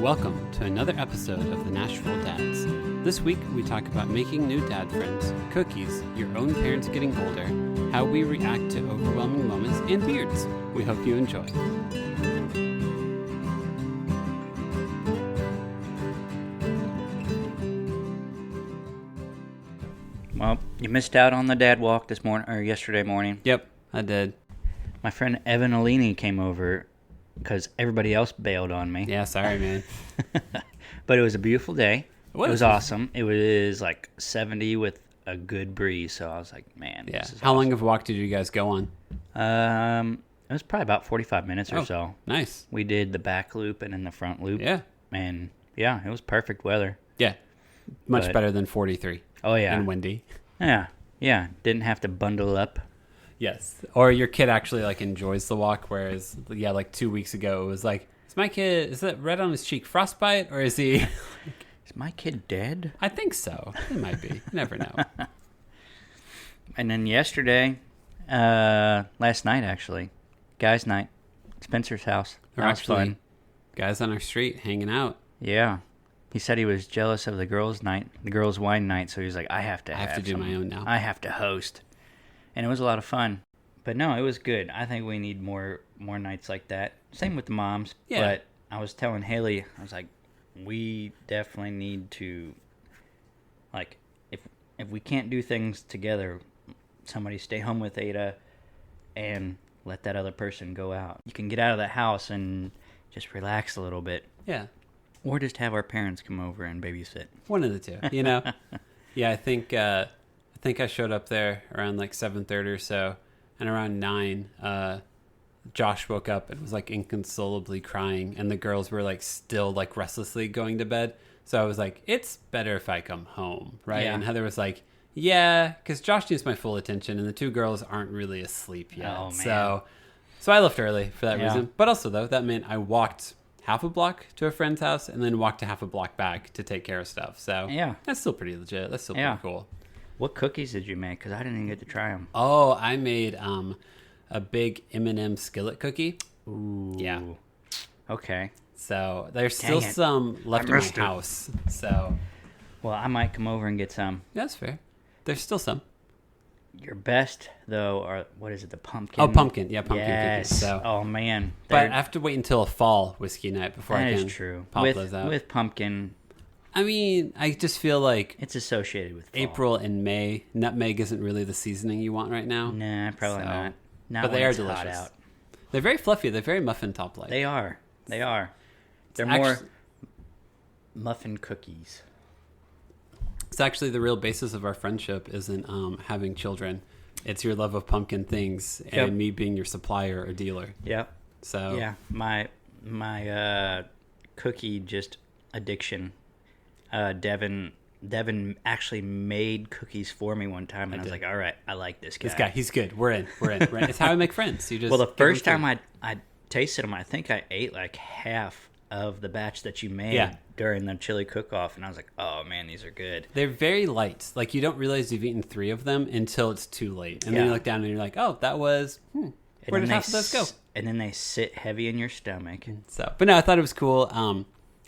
Welcome to another episode of the Nashville Dads. This week we talk about making new dad friends, cookies, your own parents getting older, how we react to overwhelming moments, and beards. We hope you enjoy. Well, you missed out on the dad walk this morning or yesterday morning. Yep, I did. My friend Evan Alini came over because everybody else bailed on me. Yeah, sorry, man. But it was a beautiful day. It was awesome. It was like 70 with a good breeze, so I was like, man, Yeah. this is How awesome. long of a walk did you guys go on? It was probably about 45 minutes or so. Nice. We did the back loop and then the front loop. Yeah. And yeah, it was perfect weather. Yeah. Much But- better than 43 Oh, yeah. and windy. Yeah. Didn't have to bundle up. Yes. Or your kid actually like enjoys the walk, whereas like 2 weeks ago it was like, is that red on his cheek frostbite or is he? Is my kid dead? I think so. It might be. You never know. And then yesterday, last night actually, guys' night, Spencer's house. Or That was actually, fun. guys on our street hanging out. Yeah. He said he was jealous of the girls' night, the girls' wine night, so he was like, I have to do my own now. I have to host. And it was a lot of fun. But no, it was good. I think we need more nights like that. Same with the moms. Yeah. But I was telling Haley, I was like, we definitely need to, like, if we can't do things together, somebody stay home with Ada and let that other person go out. You can get out of the house and just relax a little bit. Yeah. Or just have our parents come over and babysit. One of the two, Yeah, I think I showed up there around like 7:30 or so, and around 9, Josh woke up and was like inconsolably crying, and the girls were like still like restlessly going to bed. So I was like, it's better if I come home, right? Yeah. And Heather was like, yeah, because Josh needs my full attention, and the two girls aren't really asleep yet. Oh, man. So I left early for that Yeah. reason. But also though, that meant I walked half a block to a friend's house and then walked a half a block back to take care of stuff. So Yeah. that's still pretty legit. That's still Yeah. pretty cool. What cookies did you make? Because I didn't even get to try them. Oh, I made a big M&M skillet cookie. Ooh. Yeah. Okay. So there's still Dang it. some left in my missed it. house. So Well, I might come over and get some. that's fair. There's still some. Your best, though, are, what is it, the pumpkin? Oh, pumpkin. Yeah, pumpkin yes. cookies. So, Oh, man. but I have to wait until a fall whiskey night before That I is can true. pop with, those out. With pumpkin, I mean, I just feel like it's associated with fall. April and May, nutmeg isn't really the seasoning you want right now. Nah, probably So- not. Not but when they are it's hot delicious. out. They're very fluffy. They're very muffin top-like. They are. They are. They're Actu- more muffin cookies. It's actually the real basis of our friendship isn't having children. It's your love of pumpkin things and Yep. me being your supplier or dealer. Yep. So Yeah. My cookie just addiction. Devin actually made cookies for me one time, and I was did. like, all right, I like this guy. this guy, he's good. We're in. We're in. It's how I make friends. You just Well, the give first them time food. I tasted them, I think I ate like half of the batch that you made Yeah. during the chili cook-off, and I was like, oh man, these are good. They're very light. Like you don't realize you've eaten 3 of them until it's too late, and then Yeah. you look down and you're like, oh, that was. Where And did then half of those go? And then they sit heavy in your stomach. So, but no, I thought it was cool.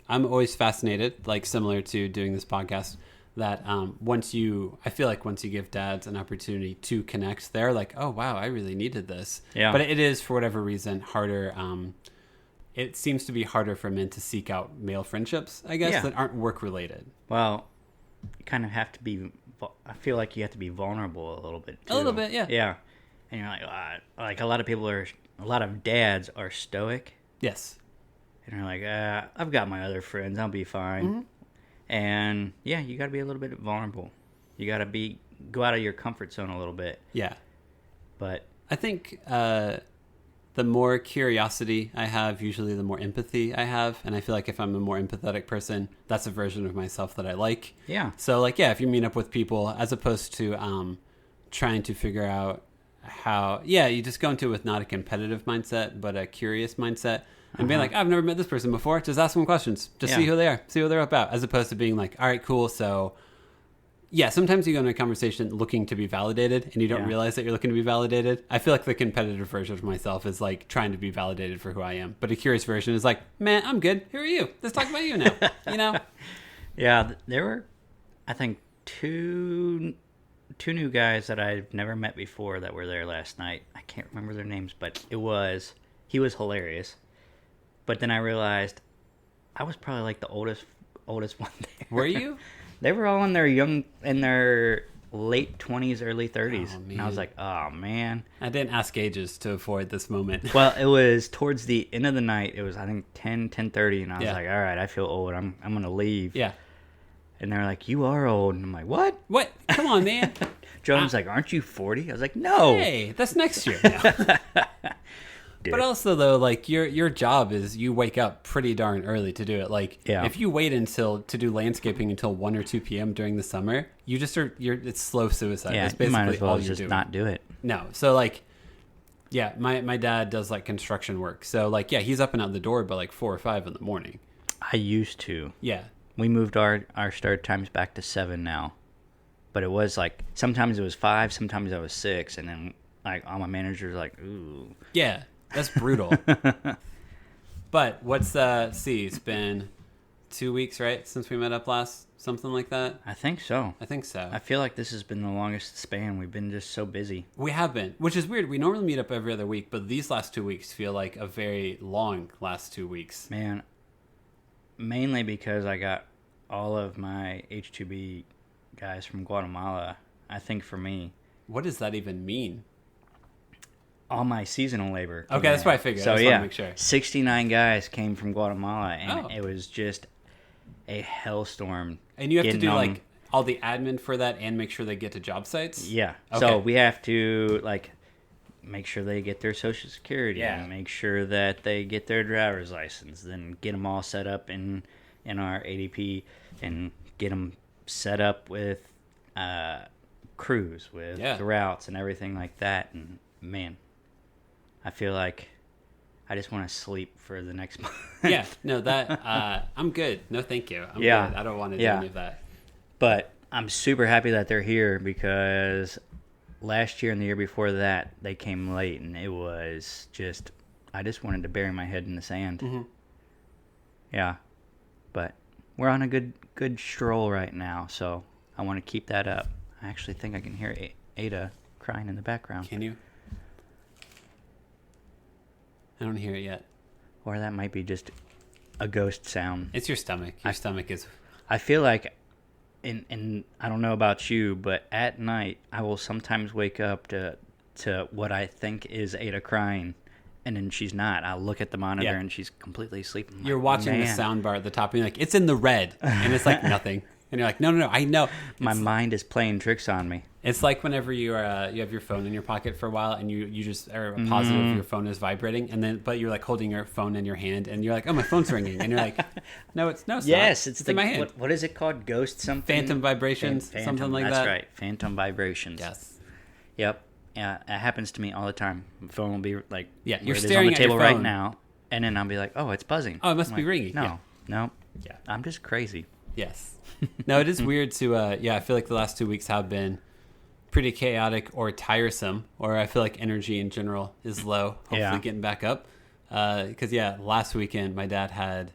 I'm always fascinated, like similar to doing this podcast, that I feel like once you give dads an opportunity to connect, they're like, oh wow, I really needed this. Yeah. But it is, for whatever reason, harder. It seems to be harder for men to seek out male friendships, I guess, Yeah. that aren't work related. Well, you kind of have to be. I feel like you have to be vulnerable a little bit. A little too. bit, yeah. Yeah, and you're like a lot of dads are stoic, Yes. and they're like, I've got my other friends, I'll be fine. Mm-hmm. And yeah, you got to be a little bit vulnerable. You got to go out of your comfort zone a little bit. Yeah. But I think the more curiosity I have, usually the more empathy I have. And I feel like if I'm a more empathetic person, that's a version of myself that I like. yeah, So, like, yeah, if you meet up with people, as opposed to trying to figure out how, you just go into it with not a competitive mindset, but a curious mindset. And being like, I've never met this person before. Just ask them questions. Just see Yeah. who they are. See what they're about. As opposed to being like, all right, cool. So, Yeah, sometimes you go into a conversation looking to be validated and you don't realize that you're looking to be validated. I feel like the competitive version of myself is like trying to be validated for who I am. But a curious version is like, man, I'm good. Who are you? Let's talk about you now. You know? Yeah, there were, I think, two new guys that I've never met before that were there last night. I can't remember their names, but he was hilarious. But then I realized I was probably like the oldest one there. Were you? They were all in their late 20s, early 30s. And I was like, oh, man. I didn't ask ages to avoid this moment. Well, it was towards the end of the night. It was, I think, 10:30. And I was like, all right, I feel old. I'm going to leave. Yeah. And they're like, you are old. And I'm like, what? What? Come on, man. Joan's like, aren't you 40? I was like, no. Hey, that's next year now. But also, though, like, your job is you wake up pretty darn early to do it. Like, if you wait to do landscaping until 1 or 2 p.m. during the summer, you just it's slow suicide. Yeah, that's basically you might as well all just doing. not do it. No. So, like, yeah, my dad does, like, construction work. So, like, yeah, he's up and out the door by, like, 4 or 5 in the morning. I used to. Yeah. We moved our start times back to 7 now. But it was, like, sometimes it was 5, sometimes I was 6. And then, like, all my managers were like, ooh. Yeah. That's brutal. But it's been 2 weeks, right, since we met up last? Something like that? I think so. I think so. I feel like this has been the longest span. We've been just so busy. We have been, which is weird. We normally meet up every other week, but these last 2 weeks feel like a very long last 2 weeks. Man, mainly because I got all of my H-2B guys from Guatemala, I think for me. What does that even mean? All my seasonal labor. Okay, that's what I figured. So I just want to make sure. 69 guys came from Guatemala, and Oh. it was just a hellstorm. And you have to do on- like all the admin for that and make sure they get to job sites? Yeah. Okay. So we have to like make sure they get their Social Security, Yeah. make sure that they get their driver's license, then get them all set up in our ADP, and get them set up with crews, with the routes and everything like that. And man, I feel like I just want to sleep for the next month. Yeah, no, that I'm good. No, thank you. I'm good. I don't want to do any of that. But I'm super happy that they're here, because last year and the year before that, they came late, and it was just, I just wanted to bury my head in the sand. Mm-hmm. Yeah. But we're on a good stroll right now, so I want to keep that up. I actually think I can hear Ada crying in the background. Can you? I don't hear it yet. Or that might be just a ghost sound. It's your stomach. Your stomach is... I feel like, and I don't know about you, but at night I will sometimes wake up to what I think is Ada crying, and then she's not. I'll look at the monitor and she's completely asleep. You're watching the sound bar at the top and you're like, it's in the red. And it's like nothing. And you're like, no, I know. My mind is playing tricks on me. It's like whenever you are you have your phone in your pocket for a while and you just are positive your phone is vibrating, and then but you're like holding your phone in your hand and you're like, oh, my phone's ringing, and you're like, no, it's yes, not. it's in my hand. What is it called? Ghost something? Phantom vibrations, something like that's that. That's right, phantom vibrations. Yes. Yep. Yeah, it happens to me all the time. My phone will be like, yeah, you're on staring the at table your phone right now, and then I'll be like, oh, it's buzzing. Oh, it must I'm be like, ringing. No, yeah. yeah, I'm just crazy. Yes. No, it is weird to, I feel like the last 2 weeks have been pretty chaotic or tiresome, or I feel like energy in general is low, hopefully getting back up. Because, last weekend my dad had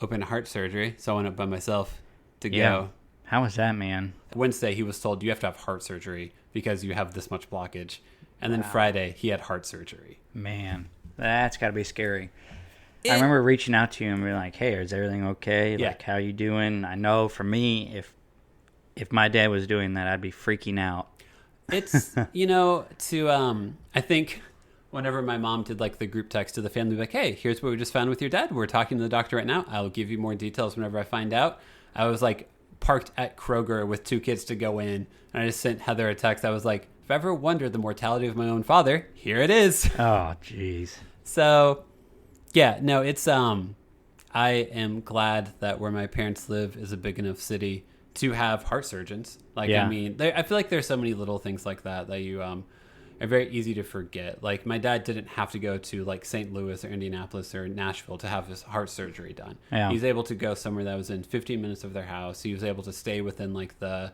open heart surgery, so I went up by myself to go. How was that, man? Wednesday he was told you have to have heart surgery because you have this much blockage. And then Friday he had heart surgery. Man, that's got to be scary. I remember reaching out to you and being like, hey, is everything okay? Yeah. Like, how you doing? I know for me, if my dad was doing that, I'd be freaking out. It's, I think whenever my mom did like the group text to the family, like, hey, here's what we just found with your dad. We're talking to the doctor right now. I'll give you more details whenever I find out. I was like parked at Kroger with 2 kids to go in, and I just sent Heather a text. I was like, if I ever wondered the mortality of my own father, here it is. Oh, jeez. So, yeah, no, it's, I am glad that where my parents live is a big enough city to have heart surgeons. Like, I mean, I feel like there's so many little things like that you are very easy to forget. Like, my dad didn't have to go to like St. Louis or Indianapolis or Nashville to have his heart surgery done. Yeah. He was able to go somewhere that was in 15 minutes of their house. He was able to stay within like the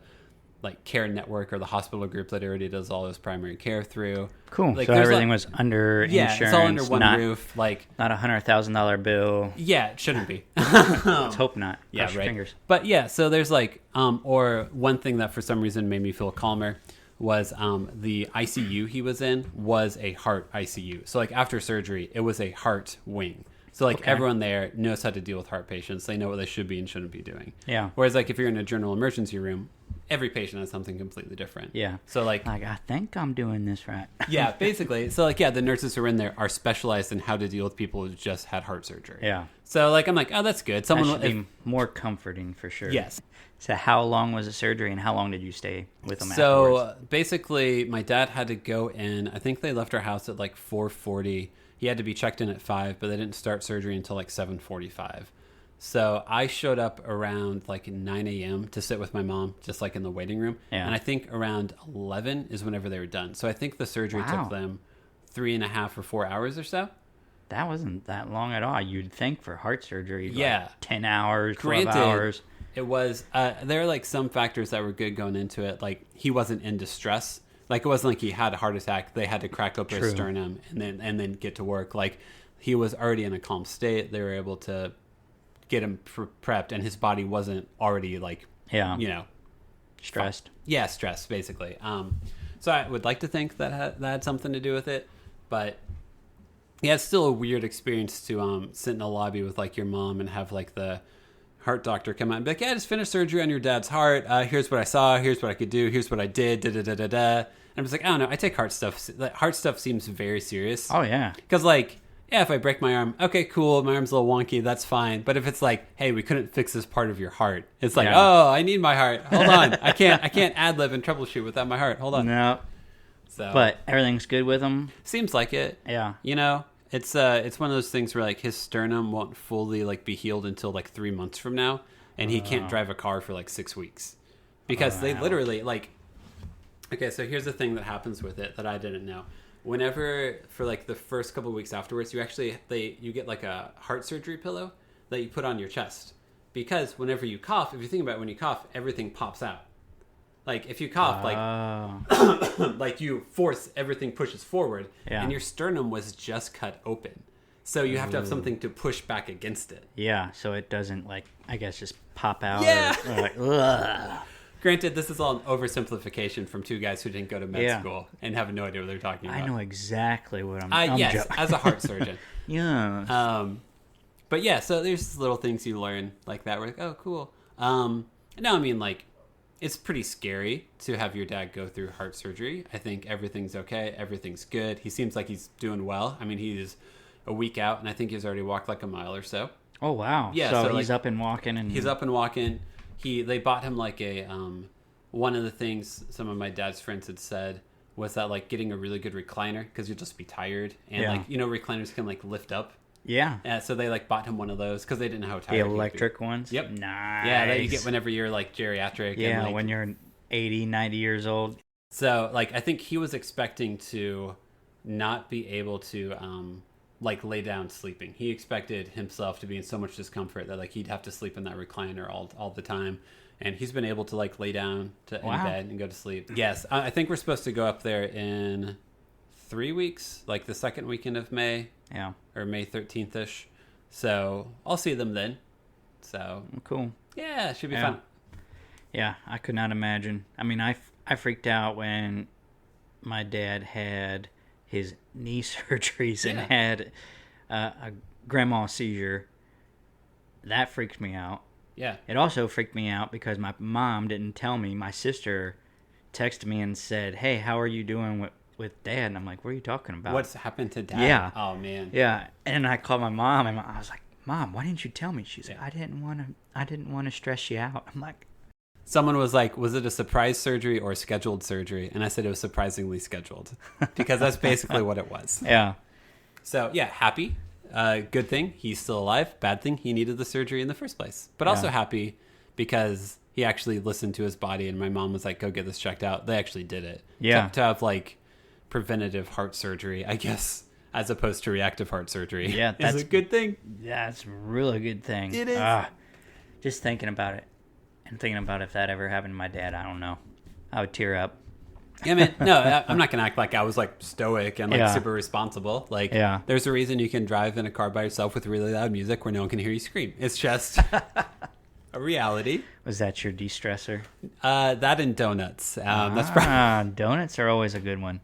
like care network or the hospital group that already does all his primary care through. Cool. Like, So everything was under insurance. It's all under one roof. Like, not $100,000 bill. Yeah, it shouldn't be. Let's hope not. Yeah, Cross your right. fingers. But yeah, so there's like, or one thing that for some reason made me feel calmer was the ICU he was in was a heart ICU. So like after surgery, it was a heart wing. So like everyone there knows how to deal with heart patients. They know what they should be and shouldn't be doing. Yeah. Whereas like if you're in a general emergency room, every patient has something completely different. Yeah. So like I think I'm doing this right. yeah, basically. So like, yeah, the nurses who are in there are specialized in how to deal with people who just had heart surgery. Yeah. So like, I'm like, oh, that's good. That should be more comforting for sure. Yes. So how long was the surgery and how long did you stay with them So afterwards? basically, my dad had to go in. I think they left our house at like 4:40. He had to be checked in at 5, but they didn't start surgery until like 7:45. So I showed up around like 9 a.m. to sit with my mom, just like in the waiting room. Yeah. And I think around 11 is whenever they were done. So I think the surgery took them 3.5 or 4 hours or so. That wasn't that long at all. You'd think for heart surgery, Yeah. like 10 hours, 12 hours. It was, there are like some factors that were good going into it. Like he wasn't in distress. Like it wasn't like he had a heart attack. They had to crack open his sternum and then get to work. Like he was already in a calm state. They were able to get him prepped, and his body wasn't already like, Stressed. Yeah, stressed basically. So I would like to think that had something to do with it, but yeah, it's still a weird experience to sit in the lobby with like your mom and have like the heart doctor come out and be like, yeah, I just finished surgery on your dad's heart. Here's what I saw. Here's what I could do. Here's what I did. Da da da da da. And I'm just like, I don't know. I take heart stuff. Heart stuff seems very serious. Oh yeah. Because like, yeah, if I break my arm, okay, cool. My arm's a little wonky. That's fine. But if it's like, hey, we couldn't fix this part of your heart, it's like, oh, I need my heart. Hold on, I can't ad lib and troubleshoot without my heart. Hold on. No. So, but everything's good with him. Seems like it. Yeah. You know, it's one of those things where like his sternum won't fully like be healed until like 3 months from now, and he can't drive a car for like 6 weeks because they literally like. Okay, so here's the thing that happens with it that I didn't know. Whenever, for like the first couple of weeks afterwards, you get like a heart surgery pillow that you put on your chest. Because whenever you cough, if you think about it, when you cough, everything pops out. Like if you cough, like you force, everything pushes forward. Yeah. And your sternum was just cut open. So you have to have something to push back against it. Yeah, so it doesn't like, I guess, just pop out. Yeah. Or like, ugh. Granted, this is all an oversimplification from two guys who didn't go to med school and have no idea what they're talking about. I know exactly what I'm yes, as a heart surgeon. Yeah. But yeah, so there's little things you learn like that. We're like, oh, cool. No, I mean, like, it's pretty scary to have your dad go through heart surgery. I think everything's okay. Everything's good. He seems like he's doing well. I mean, he's a week out, and I think he's already walked like a mile or so. Oh, wow. Yeah, so he's like, up and walking. He's up and walking. They bought him like a one of the things some of my dad's friends had said was that like getting a really good recliner, because you'll just be tired, and like recliners can like lift up. Yeah. So they like bought him one of those because they didn't know how tired. The electric ones. Yep. Nice. Yeah, that you get whenever you're like geriatric. Yeah, and, like, when you're 80, 90 years old. So like I think he was expecting to not be able to like lay down sleeping. He expected himself to be in so much discomfort that like he'd have to sleep in that recliner all the time. And he's been able to like lay down in bed and go to sleep. Yes, I think we're supposed to go up there in 3 weeks, like the second weekend of May. Yeah. Or May 13th-ish. So I'll see them then. So cool. Yeah, it should be fun. Yeah, I could not imagine. I mean, I freaked out when my dad had his knee surgeries and had a grand mal seizure. That freaked me out. Yeah. It also freaked me out because my mom didn't tell me. My sister texted me and said, hey, how are you doing with Dad? And I'm like, what are you talking about? What's happened to Dad? Yeah. Oh, man. Yeah. And I called my mom and I was like, Mom, why didn't you tell me? She's like, I didn't want to stress you out. I'm like, someone was like, was it a surprise surgery or scheduled surgery? And I said it was surprisingly scheduled because that's basically what it was. Yeah. So, yeah, happy. Good thing he's still alive. Bad thing he needed the surgery in the first place. But also happy because he actually listened to his body, and my mom was like, go get this checked out. They actually did it. Yeah. To have like preventative heart surgery, I guess, as opposed to reactive heart surgery. Yeah, that's a good thing. That's a really good thing. It is. Just thinking about it and thinking about if that ever happened to my dad, I don't know. I would tear up. Yeah, man. No, I'm not gonna act like I was like stoic and like Yeah. super responsible. Like, Yeah. there's a reason you can drive in a car by yourself with really loud music where no one can hear you scream. It's just a reality. Was that your de-stressor? That and donuts. That's probably Donuts are always a good one.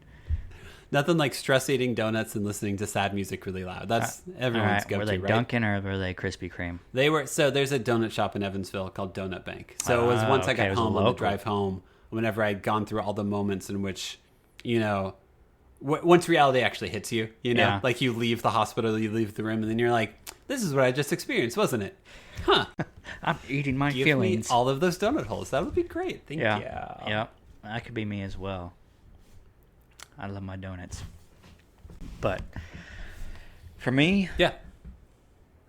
nothing like stress eating donuts and listening to sad music really loud. That's everyone's All right. go-to, Were they right? Dunkin' or were they Krispy Kreme? They were. So there's a donut shop in Evansville called Donut Bank. So it was once I okay, it got was home on the local. drive home, whenever I'd gone through all the moments in which, you know, once reality actually hits you, you know, Yeah. like you leave the hospital, you leave the room, and then you're like, this is what I just experienced, wasn't it? Huh. I'm eating my Give feelings. me all of those donut holes. That would be great. Thank Yeah. you. Yeah. That could be me as well. I love my donuts. But for me, Yeah.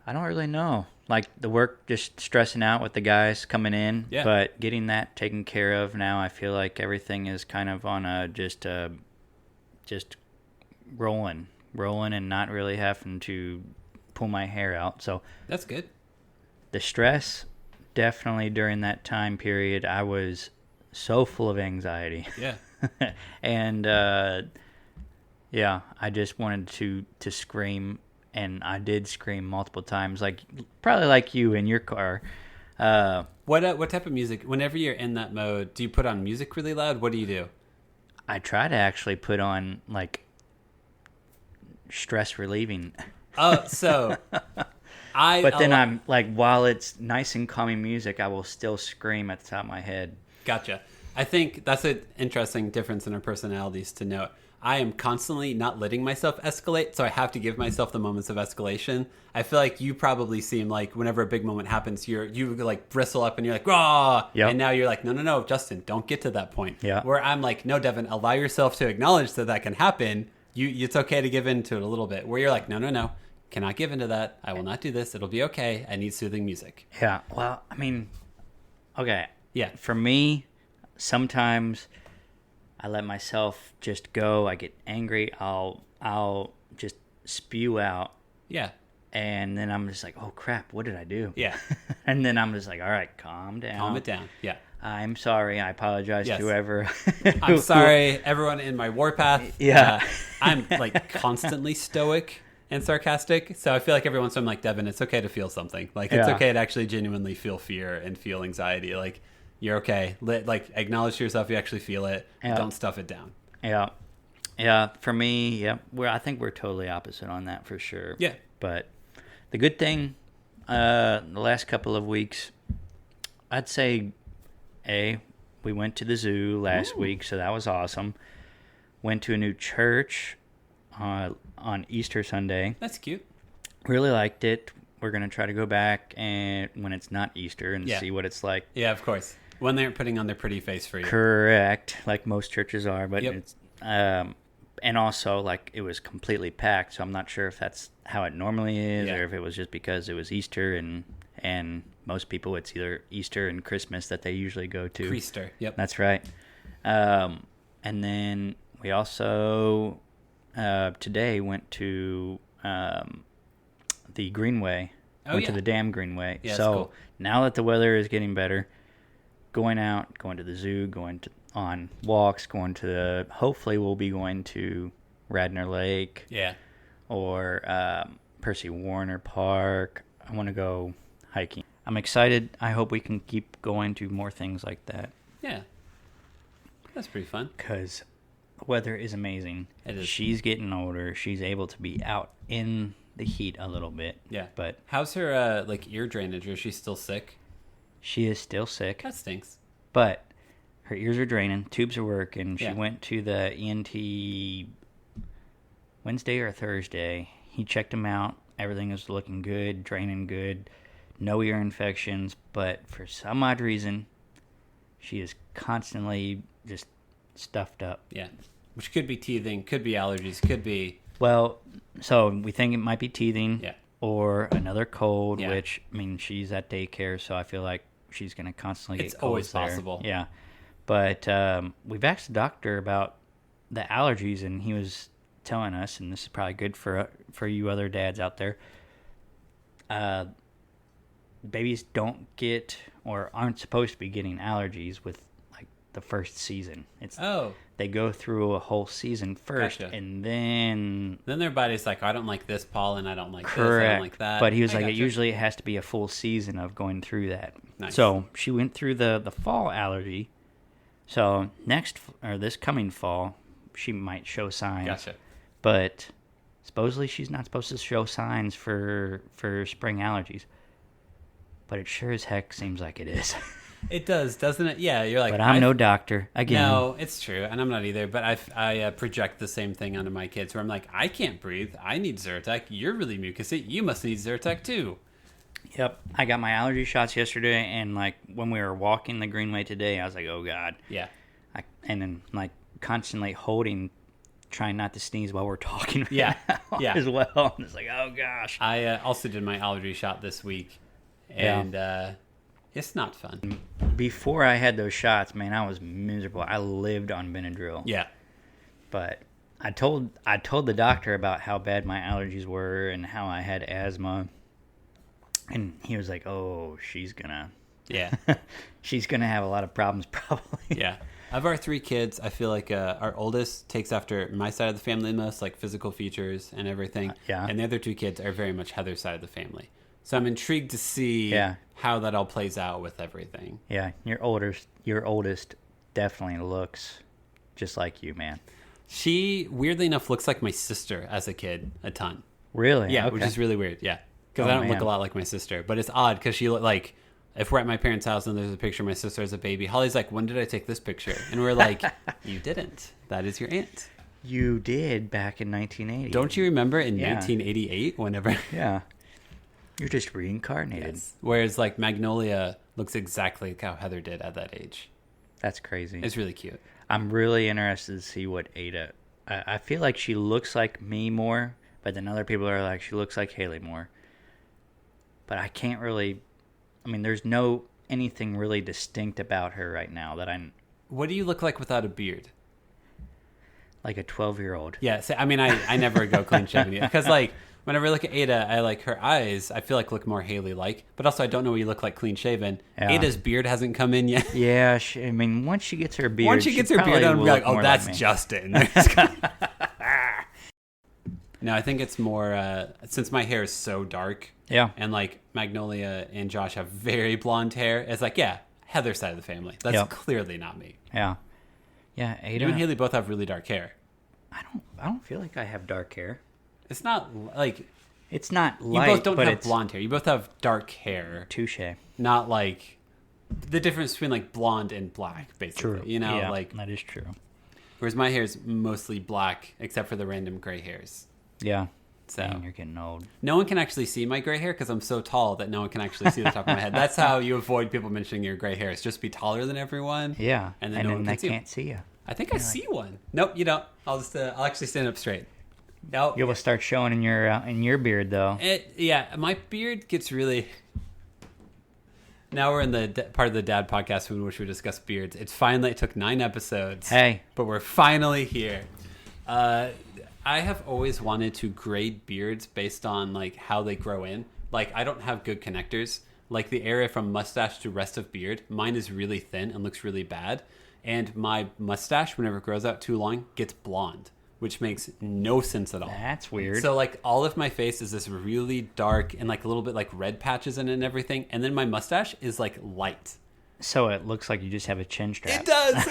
I don't really know. Like the work, just stressing out with the guys coming in. Yeah. But getting that taken care of now, I feel like everything is kind of on a just rolling, and not really having to pull my hair out. So That's good. the stress, definitely during that time period, I was so full of anxiety. Yeah. And yeah, I just wanted to scream, and I did scream multiple times, like probably like you in your car. What type of music? Whenever you're in that mode, do you put on music really loud? What do you do? I try to actually put on like stress relieving, Oh, so but then I'm like, while it's nice and calming music, I will still scream at the top of my head. Gotcha. I think that's an interesting difference in our personalities to note. I am constantly not letting myself escalate, so I have to give myself the moments of escalation. I feel like you probably seem like whenever a big moment happens, you like bristle up and you're like, raw. Yep. And now you're like, no, Justin, don't get to that point. Yeah. Where I'm like, no, Devin, allow yourself to acknowledge that can happen. It's okay to give in to it a little bit. Where you're like, no, cannot give into that. I will not do this. It'll be okay. I need soothing music. Yeah. Well, I mean, okay. Yeah. For me, sometimes I let myself just go. I get angry. I'll just spew out, Yeah. and then I'm just like, oh crap, what did I do? Yeah. And then I'm just like, all right, calm down. Calm it down. Yeah. I'm sorry. I apologize Yes. to whoever. I'm sorry, everyone in my warpath. Yeah. I'm like constantly stoic and sarcastic. So I feel like every once in a while I'm like, Devin, it's okay to feel something. Like, it's Yeah. okay to actually genuinely feel fear and feel anxiety. Like, you're okay. Like, acknowledge to yourself you actually feel it. Yeah. Don't stuff it down. Yeah. Yeah. For me, yeah, I think we're totally opposite on that for sure. Yeah. But the good thing, the last couple of weeks, I'd say, we went to the zoo last week, so that was awesome. Went to a new church on Easter Sunday. That's cute. Really liked it. We're going to try to go back and when it's not Easter and Yeah. see what it's like. Yeah, of course. When they're putting on their pretty face for you. Correct, like most churches are, but Yep. it's and also like it was completely packed, so I'm not sure if that's how it normally is Yeah. or if it was just because it was Easter and most people it's either Easter and Christmas that they usually go to. Priester. Yep. That's right. And then we also today went to the Greenway. Oh, Went to yeah. the Dam Greenway. Yeah, that's so cool. now that the weather is getting better, going to the zoo, on walks, hopefully we'll be going to Radnor Lake Yeah. or Percy Warner Park. I want to go hiking. I'm excited. I hope we can keep going to more things like that Yeah. That's pretty fun. because the weather is amazing. It is. She's getting older. She's able to be out in the heat a little bit. Yeah. But How's her like ear drainage? Is she still sick? she is still sick. That stinks. But her ears are draining, tubes are working. She Yeah. went to the ENT Wednesday or Thursday. He checked them out. Everything is looking good, draining good, no ear infections. But for some odd reason, she is constantly just stuffed up. Yeah. Which could be teething, could be allergies, could be. Well, so we think it might be teething Yeah. or another cold, Yeah. which, I mean, she's at daycare, so I feel like she's going to constantly get It's colds always there. possible. Yeah. But we've asked the doctor about the allergies, and he was telling us, and this is probably good for you other dads out there, babies don't get or aren't supposed to be getting allergies with like the first season. It's Oh, they go through a whole season first, Gotcha. and then then their body's like, I don't like this pollen, I don't like this, I correct. don't like that. But he was I like, it gotcha. usually it has to be a full season of going through that. Nice. So she went through the fall allergy. So this coming fall, she might show signs. Gotcha. But supposedly she's not supposed to show signs for spring allergies. But it sure as heck seems like it is. It does, doesn't it? Yeah, you're like. But I'm no doctor. Again. No, it's true, and I'm not either. But I project the same thing onto my kids, where I'm like, I can't breathe. I need Zyrtec. You're really mucousy. You must need Zyrtec too. Yep. I got my allergy shots yesterday, and like when we were walking the Greenway today, I was like, oh God. Yeah. And then like constantly trying not to sneeze while we're talking. Yeah. Yeah. As well. And it's like, oh gosh. I also did my allergy shot this week, and it's not fun. Before I had those shots, man, I was miserable. I lived on Benadryl. Yeah. But I told the doctor about how bad my allergies were and how I had asthma. And he was like, "Oh, she's gonna have a lot of problems probably." Yeah. Of our 3 kids, I feel like our oldest takes after my side of the family the most, like physical features and everything. Yeah. And the other 2 kids are very much Heather's side of the family. So I'm intrigued to see how that all plays out with everything. Yeah, your oldest definitely looks just like you, man. She, weirdly enough, looks like my sister as a kid a ton. Really? Yeah, Okay. which is really weird. Yeah. Because I don't look a lot like my sister. But it's odd because she looked like, if we're at my parents' house and there's a picture of my sister as a baby, Holly's like, when did I take this picture? And we're like, you didn't. That is your aunt. You did back in 1980. Don't you remember in 1988 whenever... Yeah. You're just reincarnated. Yes. Whereas like Magnolia looks exactly like how Heather did at that age. That's crazy. It's really cute. I'm really interested to see what Ada... I feel like she looks like me more, but then other people are like, she looks like Haley more. But I can't really... I mean, there's anything really distinct about her right now that I'm... What do you look like without a beard? Like a 12-year-old. Yeah, so, I mean, I never go clean shaven because like whenever I look at Ada, I like her eyes. I feel like look more Haley-like, but also I don't know what you look like clean shaven. Yeah. Ada's beard hasn't come in yet. Yeah, I mean, once she gets her beard, I'm like, oh, that's Justin. No, I think it's more since my hair is so dark. Yeah, and like Magnolia and Josh have very blonde hair. It's like, yeah, Heather's side of the family. That's clearly not me. Yeah, yeah. Ada you and Haley both have really dark hair. I don't feel like I have dark hair. It's not like it's not light. You both don't have blonde hair. You both have dark hair. Touche. Not like the difference between like blonde and black, basically. True. You know, yeah, like that is true. Whereas my hair is mostly black, except for the random gray hairs. Yeah. So man, you're getting old. No one can actually see my gray hair because I'm so tall that no one can actually see the top of my head. That's how you avoid people mentioning your gray hair. It's just be taller than everyone. Yeah, and then no one can't see you. I think I see one. Nope, you don't. I'll actually stand up straight. Nope. You will start showing in your beard though. My beard gets really. Now we're in the part of the dad podcast in which we discuss beards. It took 9 episodes. Hey, but we're finally here. I have always wanted to grade beards based on like how they grow in. Like I don't have good connectors. Like the area from mustache to rest of beard, mine is really thin and looks really bad. And my mustache, whenever it grows out too long, gets blonde, which makes no sense at all. That's weird. So like all of my face is this really dark and like a little bit like red patches in it and everything. And then my mustache is like light. So it looks like you just have a chin strap. It does.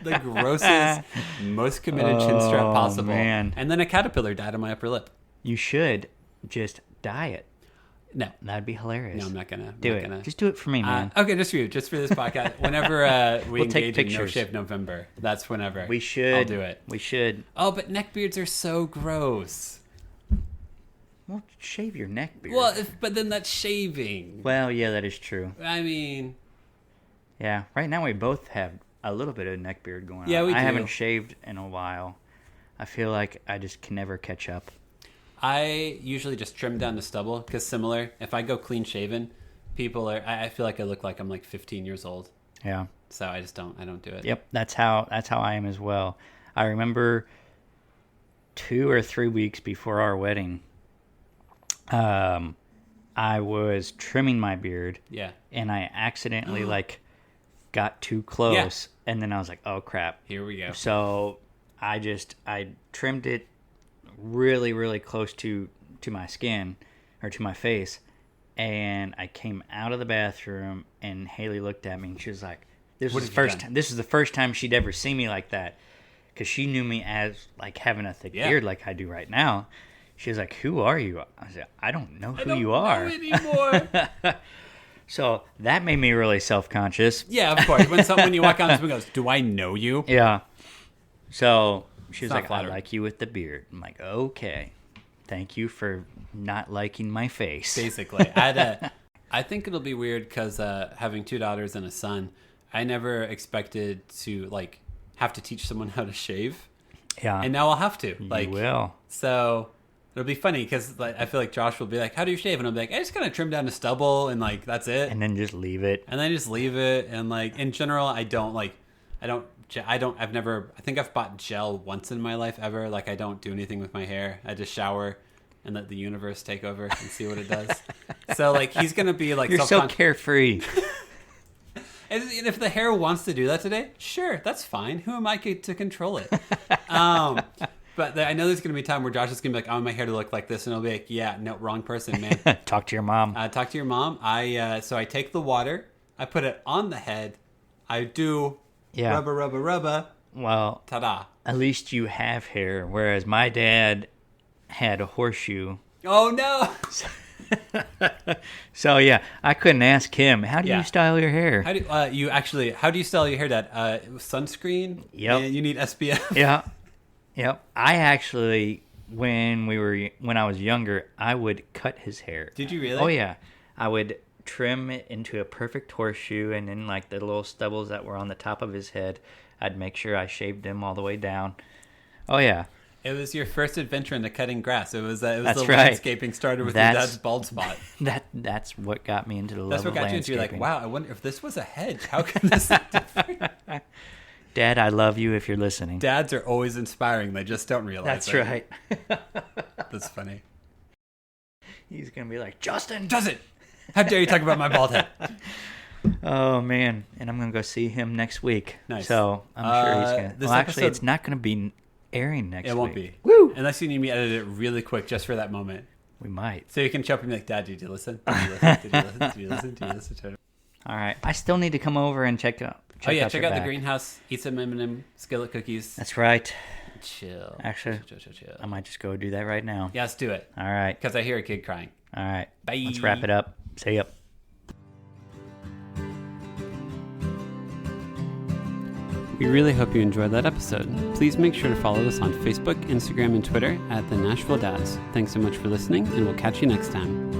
The grossest, most committed chin strap possible. Man. And then a caterpillar died on my upper lip. You should just dye it. No. That'd be hilarious. No, I'm not gonna. Do it. Just do it for me, man. Okay, just for you. Just for this podcast. Whenever we engage in No Shave November, that's whenever. We should. I'll do it. We should. Oh, but neck beards are so gross. Well, shave your neck beard. Well, but then that's shaving. Well, yeah, that is true. I mean... Yeah, right now we both have a little bit of neck beard going on. Yeah, we do. I haven't shaved in a while. I feel like I just can never catch up. I usually just trim down the stubble, because similar, if I go clean shaven, I feel like I look like I'm like 15 years old. Yeah. So I don't do it. Yep, that's how I am as well. I remember 2 or 3 weeks before our wedding, I was trimming my beard. Yeah. And I accidentally got too close, and then I was like, oh crap. Here we go. So I trimmed it really, really close to my skin or to my face, and I came out of the bathroom, and Haley looked at me, and she was like, this was the first time she'd ever seen me like that, because she knew me as like having a thick beard like I do right now. She was like, who are you? I said, I don't know who you are. I don't know anymore. So that made me really self-conscious. Yeah, of course. When you walk out, someone goes, do I know you? Yeah. So she was like, flattering. I like you with the beard. I'm like, okay. Thank you for not liking my face. Basically. I think it'll be weird because having 2 daughters and a son, I never expected to like have to teach someone how to shave. Yeah. And now I'll have to. You will. So it'll be funny because like, I feel like Josh will be like, how do you shave? And I'll be like, I just kind of trim down the stubble and like, that's it. And then just leave it. And then just leave it. And like, in general, I think I've bought gel once in my life ever. Like I don't do anything with my hair. I just shower and let the universe take over and see what it does. So like, he's going to be like, you're so carefree. And if the hair wants to do that today, sure, that's fine. Who am I to control it? But I know there's going to be a time where Josh is going to be like, I want my hair to look like this. And I'll be like, yeah, no, wrong person, man. Talk to your mom. Talk to your mom. So I take the water. I put it on the head. I do rubber. Well, ta-da. At least you have hair. Whereas my dad had a horseshoe. Oh, no. So, yeah, I couldn't ask him, how do you style your hair? How do you style your hair, Dad? Sunscreen? Yep. You need SPF? Yeah. Yep. I actually, when I was younger, I would cut his hair. Did you really? Oh, yeah. I would trim it into a perfect horseshoe, and then like the little stubbles that were on the top of his head, I'd make sure I shaved them all the way down. Oh, yeah. It was your first adventure into cutting grass. It was the right. landscaping started with your dad's bald spot. That's what got me into the love of landscaping. That's what got you into. You're like, wow, I wonder if this was a hedge. How could this be different? Dad, I love you if you're listening. Dads are always inspiring. They just don't realize That's right. That's funny. He's going to be like, Justin, how dare you talk about my bald head? Oh, man. And I'm going to go see him next week. Nice. So I'm sure he's going to. Well, actually, it's not going to be airing next week. It won't be. Woo! Unless you need me to edit it really quick just for that moment. We might. So you can show up and be like, Dad, did you listen? Did you listen to it? All right. I still need to come over and check out the greenhouse. Eat some M&M skillet cookies. That's right. Chill. Actually, chill. I might just go do that right now. Yeah, let's do it. All right. Because I hear a kid crying. All right. Bye. Let's wrap it up. See ya. We really hope you enjoyed that episode. Please make sure to follow us on Facebook, Instagram, and Twitter at the Nashville Dads. Thanks so much for listening, and we'll catch you next time.